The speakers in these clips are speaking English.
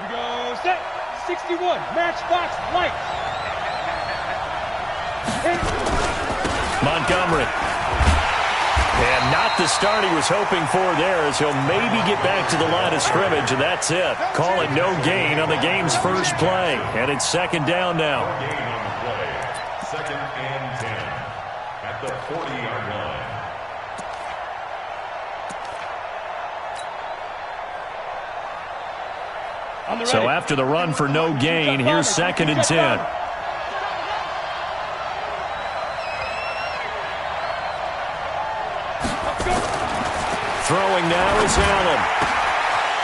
Here we go, set. 61, matchbox light. Montgomery. And not the start he was hoping for there, as he'll maybe get back to the line of scrimmage, and that's it. Call it no gain on the game's first play. And it's second down now. Second and 10 at the 40-yard line. So after the run for no gain, here's second and 10. Throwing now is Allen.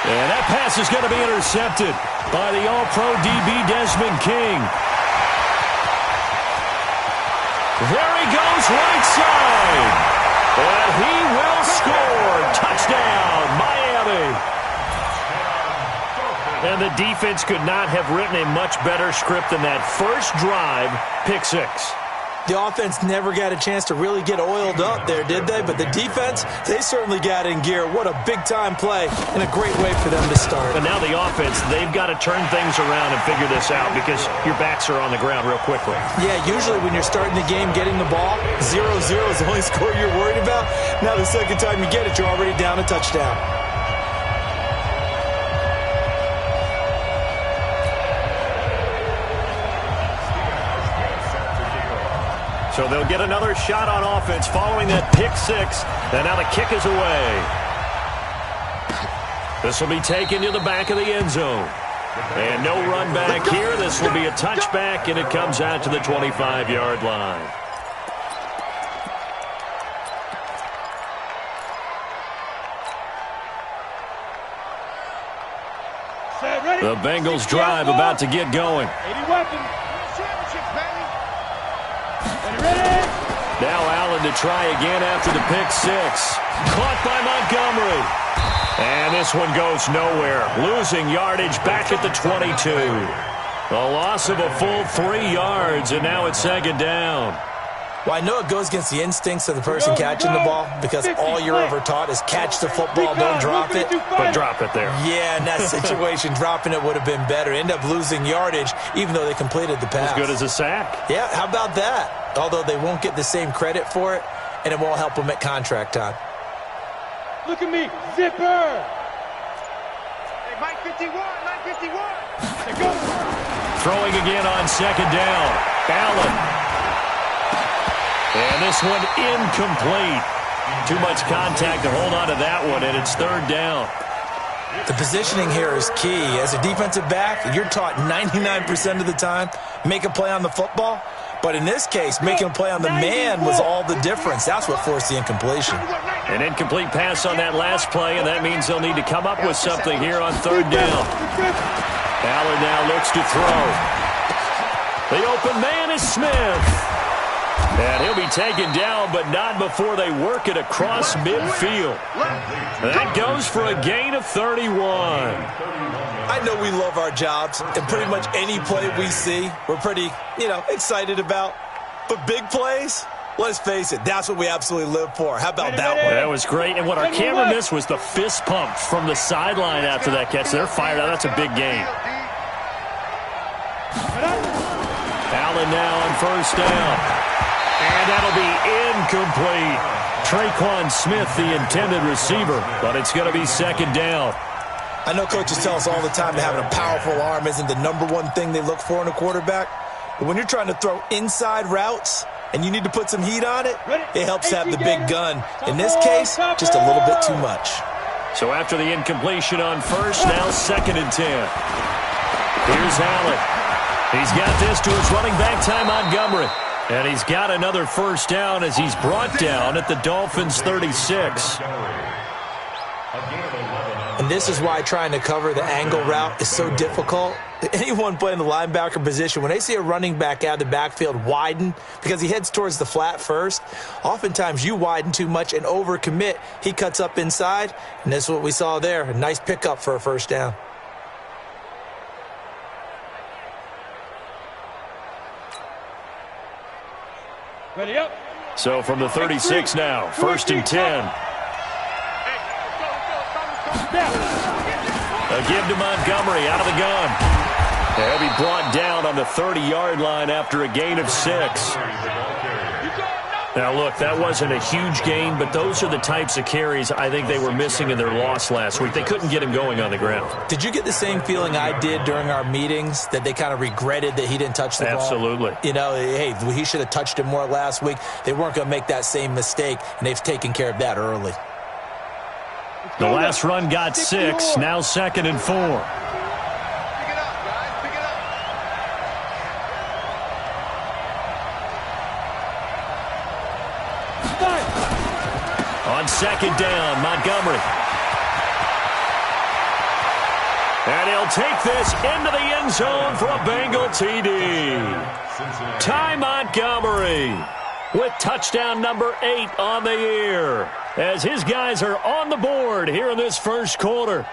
And that pass is going to be intercepted by the All-Pro DB Desmond King. There he goes, right side. And he will score. Touchdown, Miami. And the defense could not have written a much better script than that first drive, pick six. The offense never got a chance to really get oiled up there, did they? But the defense, they certainly got in gear. What a big-time play and a great way for them to start. And now the offense, they've got to turn things around and figure this out because your backs are on the ground real quickly. Yeah, usually when you're starting the game getting the ball, 0-0 is the only score you're worried about. Now the second time you get it, you're already down a touchdown. So they'll get another shot on offense following that pick six. And now the kick is away. This will be taken to the back of the end zone. And no run back here. This will be a touchback, and it comes out to the 25-yard line. The Bengals drive about to get going. 80 weapons. Now Allen to try again after the pick six. Caught by Montgomery. And this one goes nowhere. Losing yardage back at the 22. A loss of a full 3 yards, and now it's second down. Well, I know it goes against the instincts of the person catching the ball because all you're ever taught is catch the football, don't drop it. But drop it there. Yeah, in that situation, dropping it would have been better. End up losing yardage, even though they completed the pass. As good as a sack. Yeah, how about that? Although they won't get the same credit for it, and it won't help them at contract time. Look at me, zipper. Hey, Mike 51, Mike 51. Go. Throwing again on second down. Allen. And this one incomplete. Too much contact to hold on to that one, and it's third down. The positioning here is key. As a defensive back, you're taught 99% of the time, make a play on the football. But in this case, making a play on the man was all the difference. That's what forced the incompletion. An incomplete pass on that last play, and that means they'll need to come up with something here on third down. Allen now looks to throw. The open man is Smith. And he'll be taken down, but not before they work it across midfield. That goes for a gain of 31. I know we love our jobs, and pretty much any play we see, we're pretty, excited about. But big plays, let's face it, that's what we absolutely live for. How about that one? That was great, and what our camera missed was the fist pump from the sideline after that catch. They're fired out. That's a big gain. Allen now on first down. And that'll be incomplete. Traquan Smith, the intended receiver, but it's going to be second down. I know coaches tell us all the time that having a powerful arm isn't the number one thing they look for in a quarterback. But when you're trying to throw inside routes and you need to put some heat on it, it helps to have the big gun. In this case, just a little bit too much. So after the incompletion on first, now second and 10. Here's Allen. He's got this to his running back, Ty Montgomery. And he's got another first down as he's brought down at the Dolphins' 36. And this is why trying to cover the angle route is so difficult. Anyone playing the linebacker position, when they see a running back out of the backfield widen because he heads towards the flat first, oftentimes you widen too much and overcommit. He cuts up inside, and that's what we saw there. A nice pickup for a first down. Ready up. So from the 36 now, first and 10. A give to Montgomery out of the gun. He'll be brought down on the 30-yard line after a gain of 6. Now, look, that wasn't a huge gain, but those are the types of carries I think they were missing in their loss last week. They couldn't get him going on the ground. Did you get the same feeling I did during our meetings, that they kind of regretted that he didn't touch the ball? Absolutely. You know, hey, he should have touched it more last week. They weren't going to make that same mistake, and they've taken care of that early. The last run got 6, now 2nd and 4. On 2nd down, Montgomery. And he'll take this into the end zone for a Bengal TD. Ty Montgomery with touchdown number 8 on the year, as his guys are on the board here in this first quarter.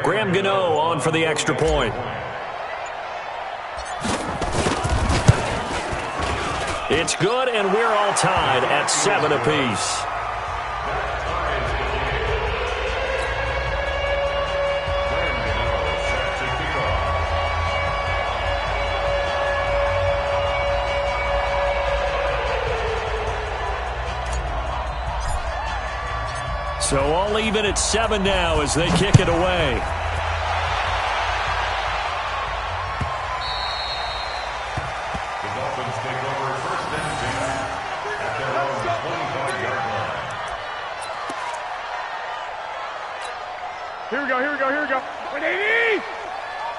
Graham Gano on for the extra point. It's good, and we're all tied at 7 apiece. So all even at 7 now as they kick it away. The Dolphins take over 1st and 10 at their own 25-yard line. Here we go, here we go, here we go. 180!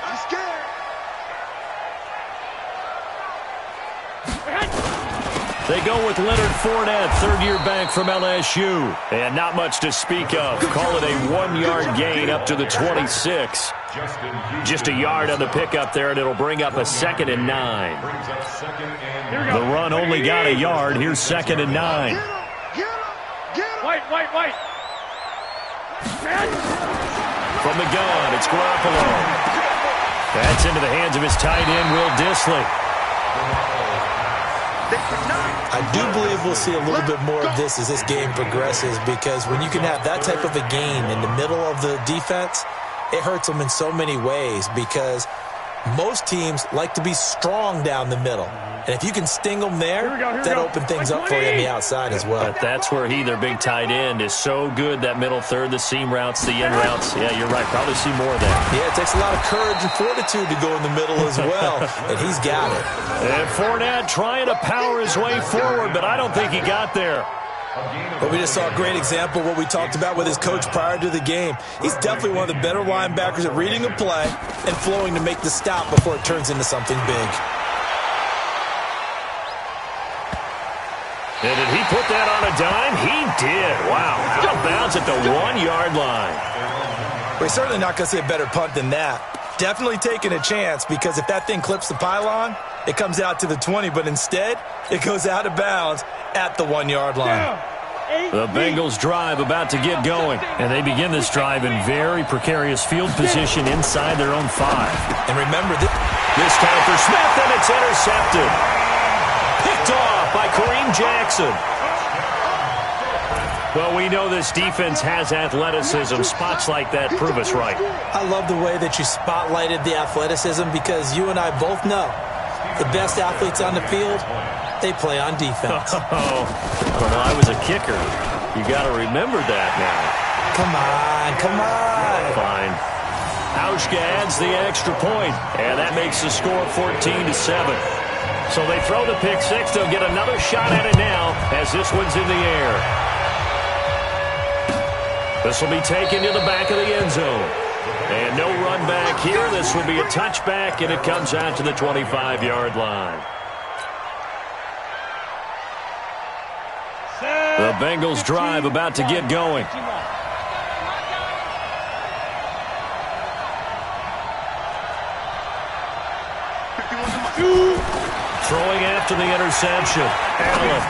I'm scared. They go with Leonard Fournette, third-year back from LSU. And not much to speak of. Call it a 1-yard gain up to the 26. Just a yard on the pickup there, and it'll bring up a 2nd and 9. The run only got a yard. Here's 2nd and 9. White. From the gun, it's Garoppolo. That's into the hands of his tight end, Will Dissly. I do believe we'll see a little bit more of this as this game progresses, because when you can have that type of a gain in the middle of the defense, it hurts them in so many ways, because most teams like to be strong down the middle. And if you can sting them there, that opens things up for you on the outside as well. But that's where their big tight end, is so good, that middle third, the seam routes, the in routes. Yeah, you're right. Probably see more of that. Yeah, it takes a lot of courage and fortitude to go in the middle as well, and he's got it. And Fournette trying to power his way forward, but I don't think he got there. But we just saw a great example of what we talked about with his coach prior to the game. He's definitely one of the better linebackers at reading a play and flowing to make the stop before it turns into something big. And did he put that on a dime? He did. Wow. Out of bounds at the 1-yard line. We're certainly not going to see a better punt than that. Definitely taking a chance, because if that thing clips the pylon, it comes out to the 20, but instead, it goes out of bounds at the 1-yard line. The Bengals drive about to get going, and they begin this drive in very precarious field position inside their own 5. And remember, this time for Smith, and it's intercepted. Picked off by Kareem Jackson. Well, we know this defense has athleticism. Spots like that prove us right. I love the way that you spotlighted the athleticism, because you and I both know the best athletes on the field, they play on defense. Oh, well, I was a kicker. You got to remember that now. Come on. Fine. Auschka adds the extra point, and that makes the score 14-7. So they throw the pick 6. They'll get another shot at it now as this one's in the air. This will be taken to the back of the end zone. And no run back here. This will be a touchback, and it comes out to the 25-yard line. The Bengals drive about to get going. Throwing after the interception. Allen.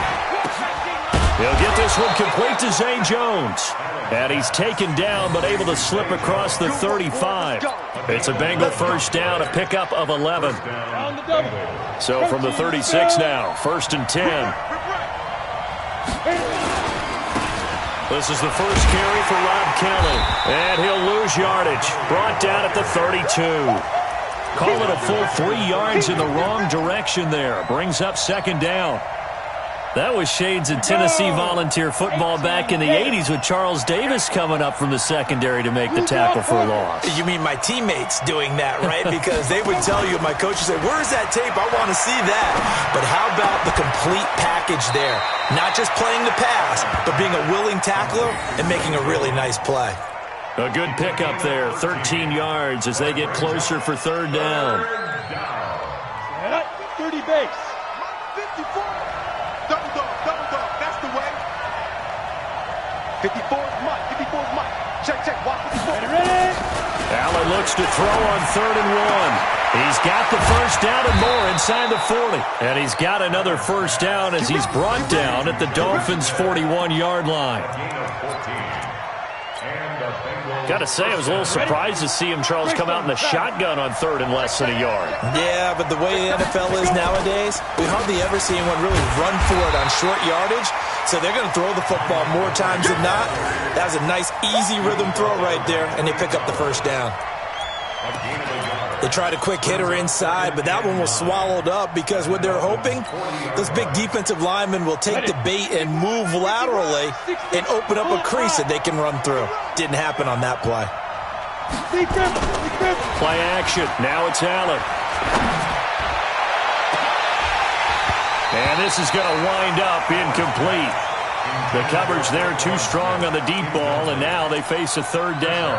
He'll get this one complete to Zay Jones. And he's taken down but able to slip across the 35. It's a Bengal first down, a pickup of 11. So from the 36 now, 1st and 10. This is the first carry for Rob Kelly. And he'll lose yardage. Brought down at the 32. Call it a full 3 yards in the wrong direction there. Brings up 2nd down. That was shades of Tennessee volunteer football back in the 80s with Charles Davis coming up from the secondary to make the tackle for a loss. You mean my teammates doing that, right? Because they would tell you, my coach would say, where's that tape? I want to see that. But how about the complete package there? Not just playing the pass, but being a willing tackler and making a really nice play. A good pickup there, 13 yards as they get closer for 3rd down. 30 base. 54. Double dog, that's the way. 54's Mike, 54's Mike. Check, watch 54. Ready? Allen looks to throw on 3rd and 1. He's got the first down and more inside the 40. And he's got another first down as he's brought down at the Dolphins' 41-yard line. Got to say, I was a little surprised to see him, Charles, come out in the shotgun on 3rd and less than a yard. Yeah, but the way the NFL is nowadays, we hardly ever see anyone really run for it on short yardage. So they're going to throw the football more times than not. That was a nice, easy rhythm throw right there, and they pick up the first down. They tried a quick hitter inside, but that one was swallowed up because what they're hoping, those big defensive linemen will take the bait and move laterally and open up a crease that they can run through. Didn't happen on that play. Play action. Now it's Allen. And this is going to wind up incomplete. The coverage there too strong on the deep ball, and now they face a 3rd down.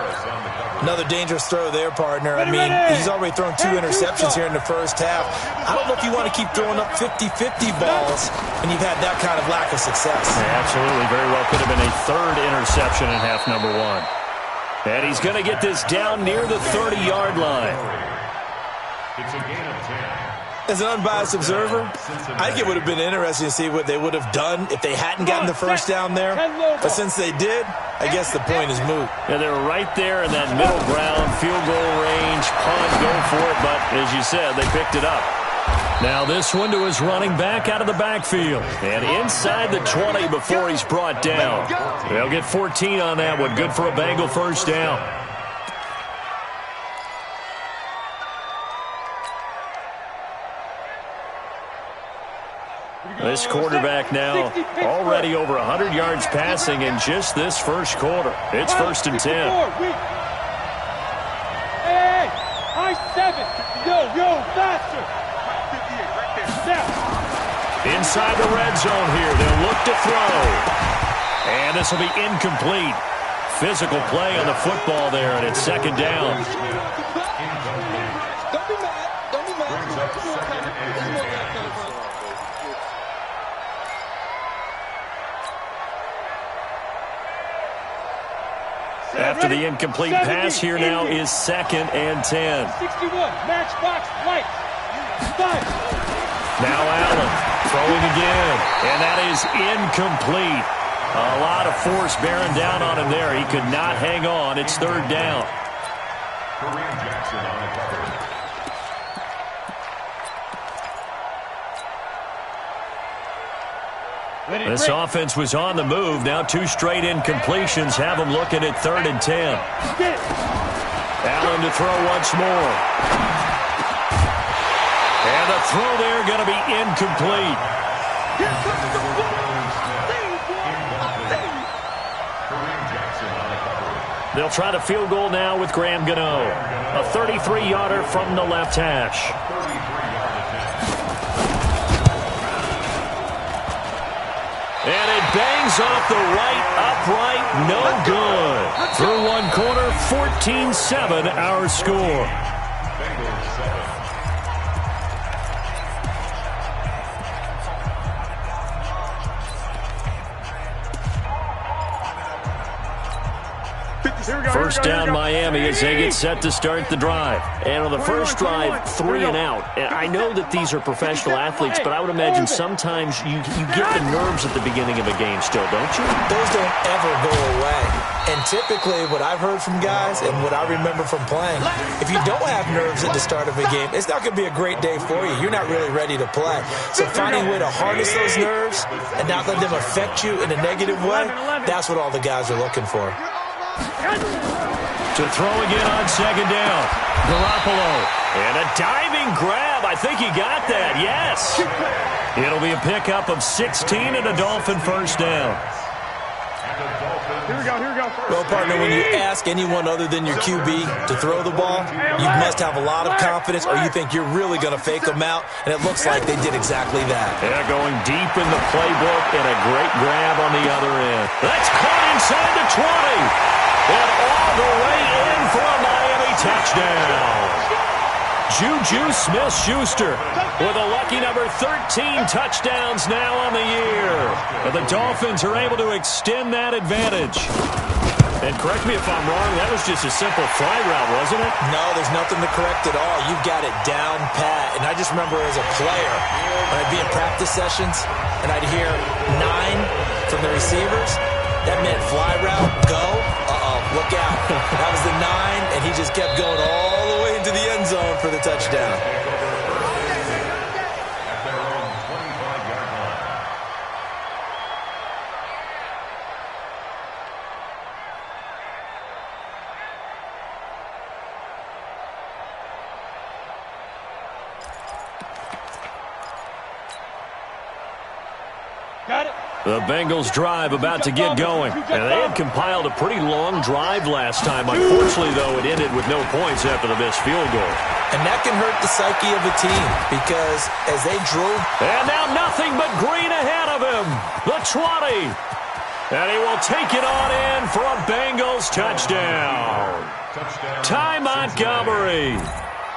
Another dangerous throw there, partner. I mean, he's already thrown 2 interceptions here in the first half. I don't know if you want to keep throwing up 50-50 balls when you've had that kind of lack of success. Yeah, absolutely. Very well could have been a 3rd interception in half number 1. And he's going to get this down near the 30-yard line. It's a gain of 10. As an unbiased observer, I think it would have been interesting to see what they would have done if they hadn't gotten the first down there. But since they did, I guess the point is moot. Yeah, they were right there in that middle ground, field goal range, punt, go for it. But as you said, they picked it up. Now this one to his running back out of the backfield. And inside the 20 before he's brought down. They'll get 14 on that one. Good for a Bengal first down. This quarterback now already over 100 yards passing in just this first quarter. It's 1st and 10. Hey, high 7. Yo, faster. Inside the red zone here. They'll look to throw. And this will be incomplete. Physical play on the football there, and it's 2nd down. Don't be mad. After the incomplete pass, here now is 2nd and 10. 61, matchbox, light. 5. Now Allen throwing again, and that is incomplete. A lot of force bearing down on him there. He could not hang on. It's 3rd down. Jackson on the cover. This offense was on the move. Now 2 straight incompletions have them looking at 3rd and 10. Allen to throw once more. And the throw there going to be incomplete. They'll try the field goal now with Graham Gano. A 33-yarder from the left hash. And it bangs off the right upright, no good. Through one corner, 14-7 our score. First down Miami as they get set to start the drive. And on the first drive, 3 and out. And I know that these are professional athletes, but I would imagine sometimes you get the nerves at the beginning of a game still, don't you? Those don't ever go away. And typically what I've heard from guys and what I remember from playing, if you don't have nerves at the start of a game, it's not going to be a great day for you. You're not really ready to play. So finding a way to harness those nerves and not let them affect you in a negative way, that's what all the guys are looking for. To throw again on second down. Garoppolo. And a diving grab. I think he got that. Yes. It'll be a pickup of 16 and a Dolphin first down. Here we go. Well, partner, when you ask anyone other than your QB to throw the ball, you must have a lot of confidence or you think you're really going to fake them out, and it looks like they did exactly that. Yeah, going deep in the playbook and a great grab on the other end. That's caught inside the 20. And all the way in for a Miami touchdown. Juju Smith-Schuster with a lucky number 13 touchdowns now on the year. And the Dolphins are able to extend that advantage. And correct me if I'm wrong, that was just a simple fly route, wasn't it? No, there's nothing to correct at all. You've got it down pat. And I just remember as a player, when I'd be in practice sessions and I'd hear 9 from the receivers, that meant fly route, go. Look out. That was the 9, and he just kept going all the way into the end zone for the touchdown. Got it. The Bengals drive about to get going. And they had compiled a pretty long drive last time. Unfortunately, though, it ended with no points after the missed field goal. And that can hurt the psyche of a team because as they drove... And now nothing but green ahead of him. The 20. And he will take it on in for a Bengals touchdown. Ty Montgomery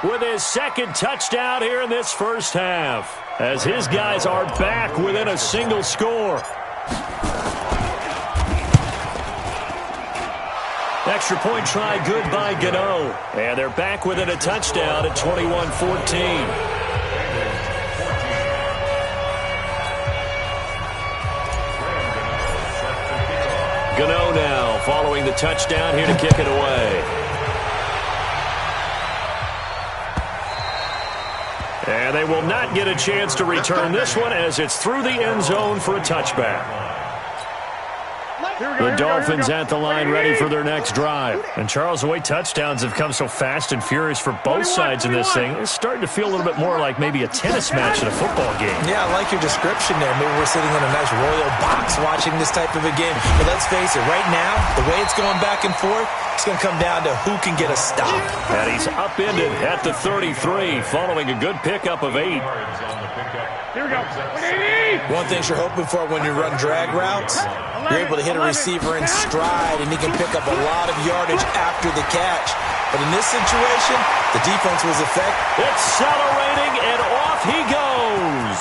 with his second touchdown here in this first half, as his guys are back within a single score. Extra point try good by Gano. And they're back within a touchdown at 21-14. Gano now following the touchdown here to kick it away. And they will not get a chance to return this one as it's through the end zone for a touchback. The Dolphins at the line ready for their next drive. And Charles, the way touchdowns have come so fast and furious for both sides in this thing, it's starting to feel a little bit more like maybe a tennis match in a football game. Yeah, I like your description there. Maybe we're sitting in a nice royal box watching this type of a game. But let's face it, right now, the way it's going back and forth, it's going to come down to who can get a stop. And he's upended at the 33 following a good pickup of 8. Here we go. One thing you're hoping for when you run drag routes, you're able to hit a receiver in stride, and he can pick up a lot of yardage after the catch. But in this situation, the defense was effective. Accelerating, and off he goes.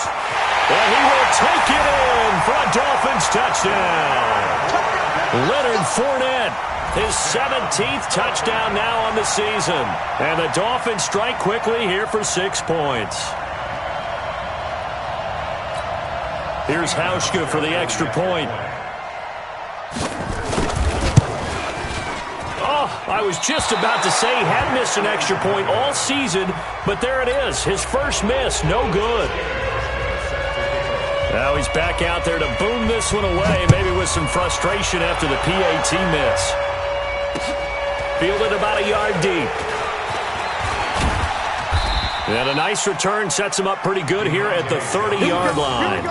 And he will take it in for a Dolphins touchdown. Leonard Fournette, his 17th touchdown now on the season. And the Dolphins strike quickly here for 6 points. Here's Hauschka for the extra point. Oh, I was just about to say he had missed an extra point all season, but there it is. His first miss, no good. Now he's back out there to boom this one away, maybe with some frustration after the PAT miss. Fielded about a yard deep. And a nice return sets him up pretty good here at the 30-yard line.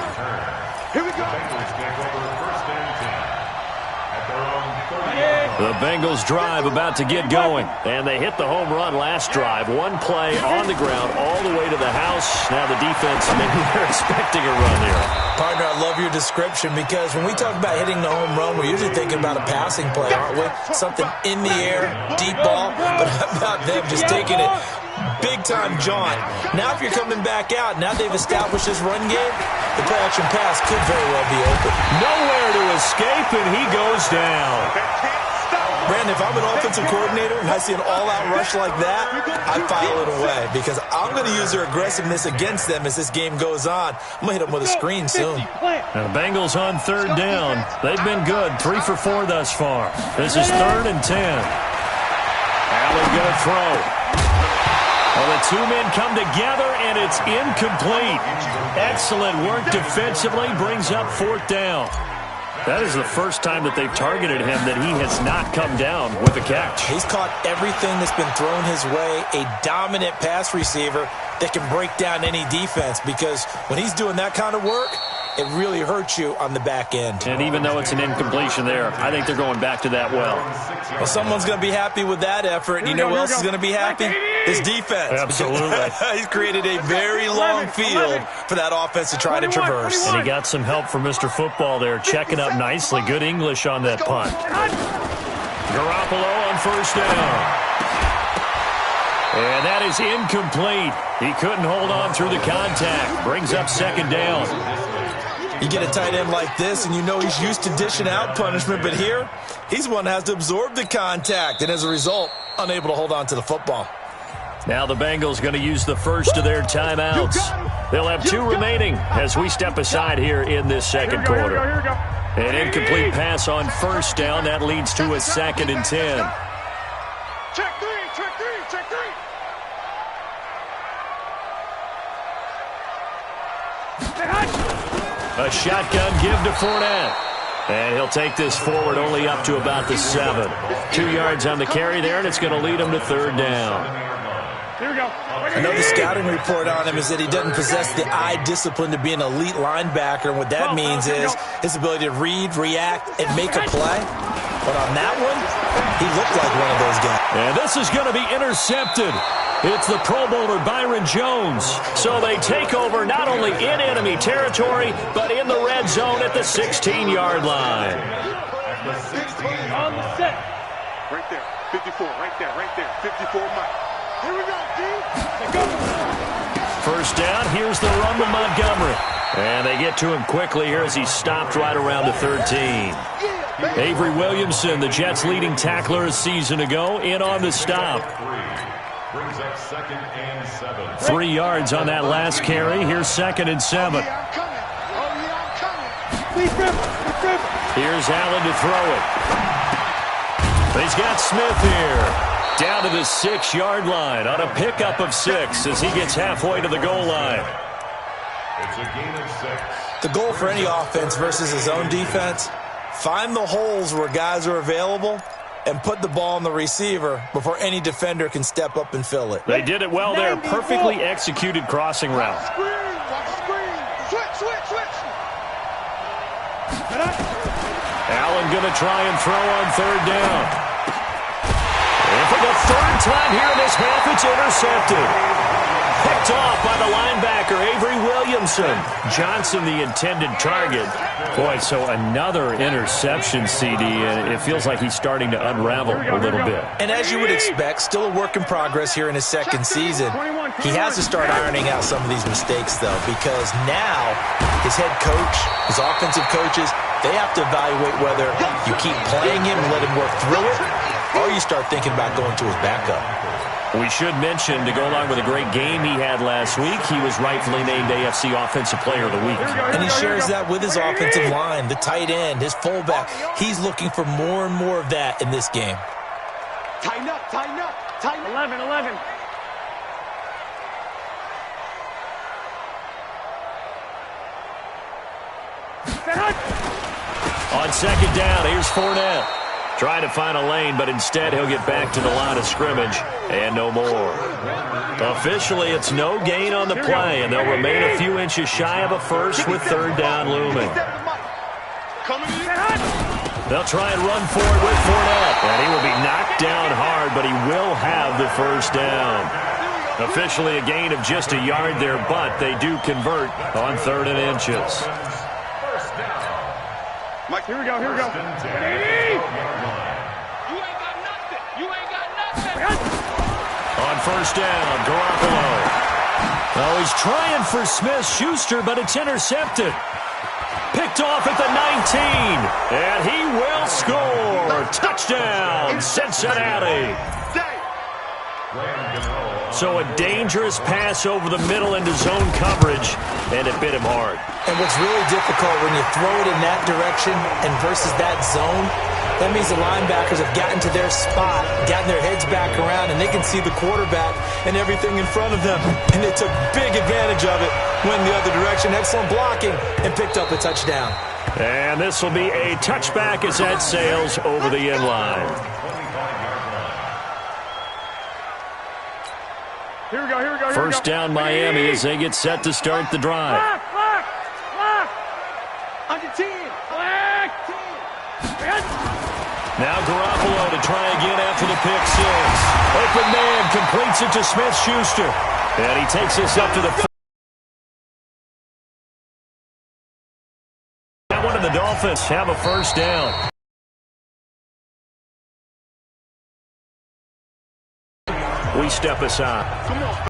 Here we go. The Bengals drive about to get going. And they hit the home run last drive. One play on the ground all the way to the house. Now the defense, maybe they're expecting a run here. Partner, I love your description because when we talk about hitting the home run, we're usually thinking about a passing play, aren't we? Something in the air, deep ball. But how about them just taking it big-time jaunt. Now if you're coming back out, now they've established this run game, the play-action pass could very well be open. Nowhere to escape, and he goes down. Brandon, if I'm an offensive coordinator and I see an all-out rush like that, I file it away because I'm going to use their aggressiveness against them as this game goes on. I'm going to hit them with a screen soon. Now, the Bengals on third down. They've been good, 3 for 4 thus far. This is 3rd and 10. Allen going to throw. Well, the two men come together, and it's incomplete. Excellent work defensively, brings up 4th down. That is the first time that they've targeted him that he has not come down with a catch. He's caught everything that's been thrown his way, a dominant pass receiver that can break down any defense because when he's doing that kind of work, it really hurts you on the back end. And even though it's an incompletion there, I think they're going back to that well. Well, someone's going to be happy with that effort. And you know who else is going to be happy? His defense. Absolutely. He's created a very long field for that offense to try to traverse. And he got some help from Mr. Football there, checking up nicely. Good English on that punt. Garoppolo on 1st down. And that is incomplete. He couldn't hold on through the contact. Brings up 2nd down. You get a tight end like this, and you know he's used to dishing out punishment, but here, he's the one that has to absorb the contact, and as a result, unable to hold on to the football. Now the Bengals going to use the first of their timeouts. They'll have 2 remaining as we step aside here in this 2nd quarter. An incomplete pass on 1st down. That leads to a 2nd and 10. Check 3, check 3, check 3. A shotgun give to Fournette. And he'll take this forward only up to about the 7. 2 yards on the carry there, and it's going to lead him to 3rd down. Here we go. I know the scouting report on him is that he doesn't possess the eye discipline to be an elite linebacker, and what that means is his ability to read, react, and make a play. But on that one, he looked like one of those guys. And this is going to be intercepted. It's the Pro Bowler Byron Jones. So they take over not only in enemy territory, but in the red zone at the 16-yard line. On the set. Right there, 54, right there, 54 Mike. Here we go, D. 1st down, here's the run to Montgomery. And they get to him quickly here as he stopped right around the 13. Avery Williamson, the Jets' leading tackler a season ago, in on the stop. Brings up 2nd and 7. 3 yards on that last carry. Here's 2nd and 7. Here's Allen to throw it. He's got Smith here. Down to the 6-yard line on a pickup of 6 as he gets halfway to the goal line. It's a gain of 6. The goal for any offense versus his own defense, find the holes where guys are available and put the ball on the receiver before any defender can step up and fill it. They did it well there. Perfectly executed crossing route. Switch. Allen going to try and throw on 3rd down. And for the 3rd time here in this half, it's intercepted. Picked off by the linebacker, Avery Williamson. Johnson, the intended target. Boy, so another interception, CD, and it feels like he's starting to unravel a little bit. And as you would expect, still a work in progress here in his 2nd season. He has to start ironing out some of these mistakes, though, because now his head coach, his offensive coaches, they have to evaluate whether you keep playing him and let him work through it, or you start thinking about going to his backup. We should mention, to go along with a great game he had last week, he was rightfully named AFC Offensive Player of the Week. And he shares that with his offensive line, the tight end, his fullback. He's looking for more and more of that in this game. Tighten up. 11. On 2nd down, here's Fournette. Trying to find a lane, but instead he'll get back to the line of scrimmage and no more. Officially, it's no gain on the play, and they'll remain a few inches shy of a first with 3rd down looming. They'll try and run for it with Fournette, and he will be knocked down hard, but he will have the 1st down. Officially a gain of just a yard there, but they do convert on 3rd and inches. Mike, Here we go. You ain't got nothing. On first down. Garoppolo. Oh, he's trying for Smith-Schuster, but it's intercepted. Picked off at the 19. And he will score. Touchdown, Cincinnati. So a dangerous pass over the middle into zone coverage, and it bit him hard. And what's really difficult when you throw it in that direction and versus that zone, that means the linebackers have gotten to their spot, gotten their heads back around, and they can see the quarterback and everything in front of them. And they took big advantage of it, went the other direction, excellent blocking, and picked up a touchdown. And this will be a touchback as that sails over the end line. Here we go. First down Miami as they get set to start the drive. Block. Under 10. Black. 10. Now Garoppolo to try again after the pick six. Open man completes it to Smith-Schuster. And he takes this up to the... Now one of the Dolphins have a first down. We step aside. Come on.